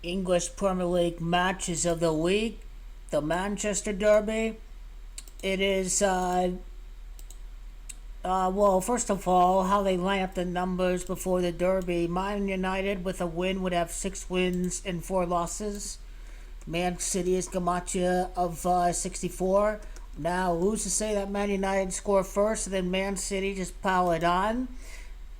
English Premier League matches of the week. The Manchester Derby. It is, well, first of all, how they line up the numbers before the Derby. Man United with a win would have 6 wins and 4 losses. Man City is Gamacha of 64. Now, who's to say that Man United score first and then Man City just pile it on?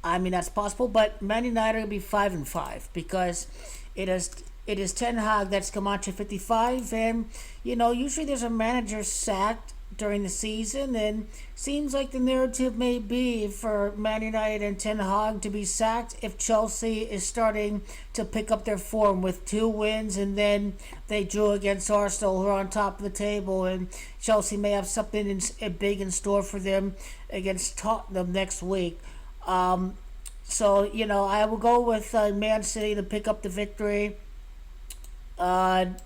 I mean, that's possible, but Man United will be 5-5 because it is it is Ten Hag that's Camacho 55, and usually there's a manager sacked during the season, and seems like the narrative may be for Man United and Ten Hag to be sacked if Chelsea is starting to pick up their form with 2 wins, and then they drew against Arsenal, who are on top of the table, and Chelsea may have something big in store for them against Tottenham next week. So I will go with Man City to pick up the victory. And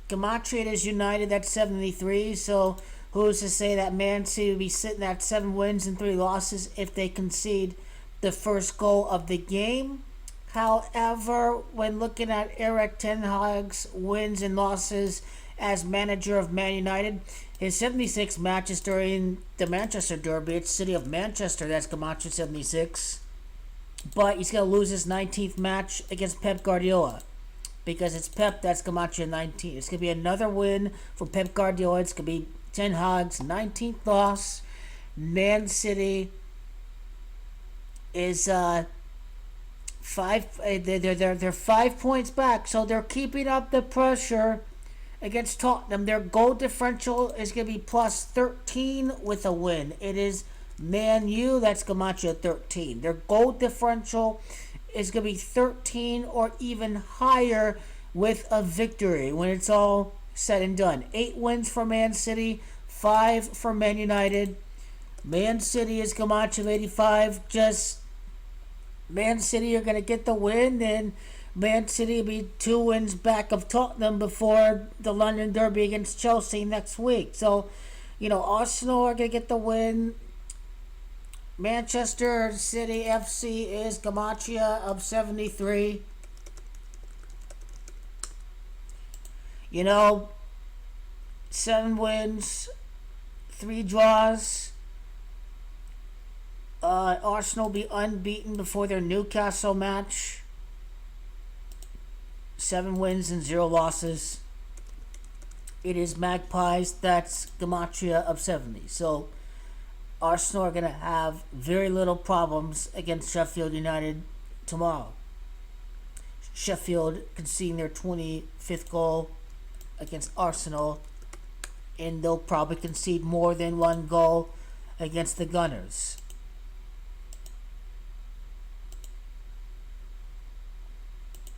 Gematria is United at 73. So who's to say that Man City will be sitting at 7 wins and 3 losses if they concede the first goal of the game? However, when looking at Eric Ten Hag's wins and losses as manager of Man United, his 76 matches during the Manchester Derby, it's City of Manchester, that's Gematria 76. But he's going to lose his 19th match against Pep Guardiola because it's Pep that's Gematria 19. It's going to be another win for Pep Guardiola. It's going to be Ten Hag's 19th loss. Man City is they're 5 points back, so they're keeping up the pressure against Tottenham. Their goal differential is going to be plus 13 with a win. It is Man U that's Camacho 13. Their goal differential is going to be 13 or even higher with a victory when it's all said and done. 8 wins for Man City, 5 for Man United. Man City is Camacho 85. Just Man City are going to get the win, and Man City will be 2 wins back of Tottenham before the London Derby against Chelsea next week. So, Arsenal are going to get the win. Manchester City FC is Gematria of 73. 7 wins, 3 draws. Arsenal will be unbeaten before their Newcastle match. 7 wins and 0 losses. It is Magpies, that's Gematria of 70. So Arsenal are going to have very little problems against Sheffield United tomorrow. Sheffield conceding their 25th goal against Arsenal, and they'll probably concede more than 1 goal against the Gunners.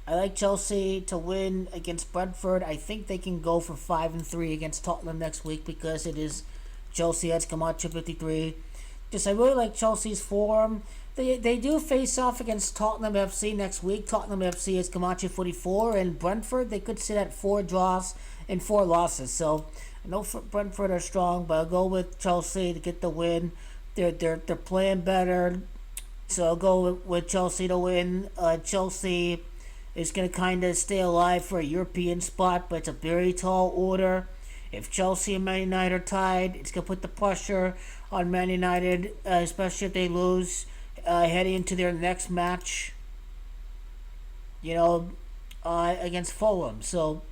I like Chelsea to win against Brentford. I think they can go for 5-3 against Tottenham next week because it is Chelsea at Camacho 53. I really like Chelsea's form. They do face off against Tottenham FC next week. Tottenham FC is Camacho 44, and Brentford, they could sit at 4 draws and 4 losses. So I know Brentford are strong, but I'll go with Chelsea to get the win. They're playing better, so I'll go with Chelsea to win. Chelsea is going to kind of stay alive for a European spot, but it's a very tall order. If Chelsea and Man United are tied, it's going to put the pressure on Man United, especially if they lose heading into their next match, against Fulham. So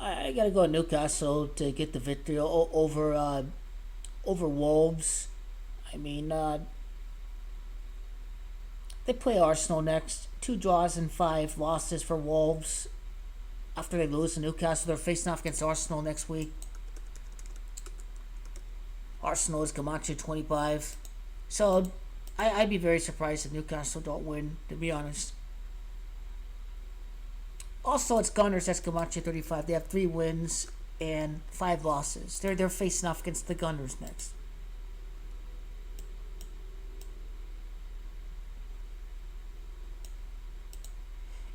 I got to go Newcastle to get the victory over Wolves. I mean, they play Arsenal next. 2 draws and 5 losses for Wolves. After they lose to Newcastle, they're facing off against Arsenal next week. Arsenal is Camacho 25. So I'd be very surprised if Newcastle don't win, to be honest. Also, it's Gunners that's Camacho 35. They have 3 wins and 5 losses. They're facing off against the Gunners next.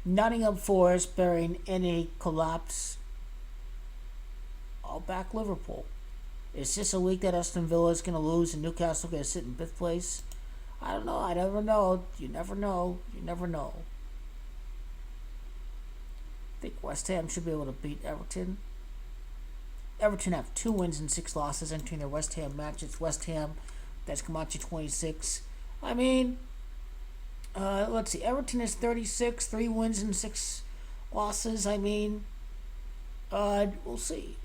Nottingham Forest bearing any collapse. I'll back Liverpool. Is this a week that Aston Villa is going to lose and Newcastle going to sit in fifth place? I don't know. I never know. You never know. You never know. I think West Ham should be able to beat Everton. Everton have 2 wins and 6 losses entering their West Ham match. It's West Ham. That's Camacho 26. I mean, let's see. Everton is 36, 3 wins and 6 losses. I mean, we'll see.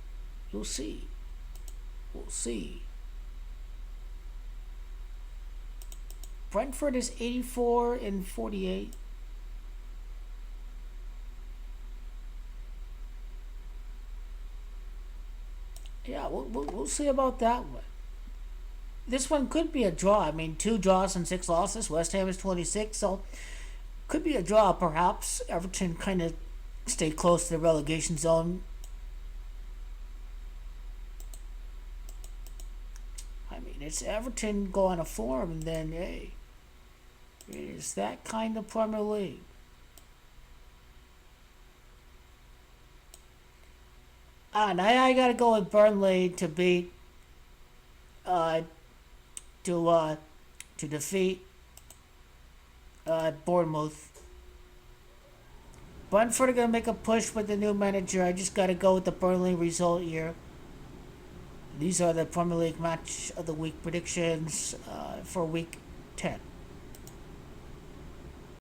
You'll see. We'll see. Brentford is 84 and 48. Yeah, we'll see about that one. This one could be a draw. I mean, 2 draws and 6 losses. West Ham is 26, so could be a draw perhaps. Everton kind of stay close to the relegation zone. I mean, it's Everton go on a form, and then, hey, it is that kind of Premier League. And I got to go with Burnley to beat, uh, to defeat Bournemouth. Brentford are going to make a push with the new manager. I just got to go with the Burnley result here. These are the Premier League match of the week predictions for week 10.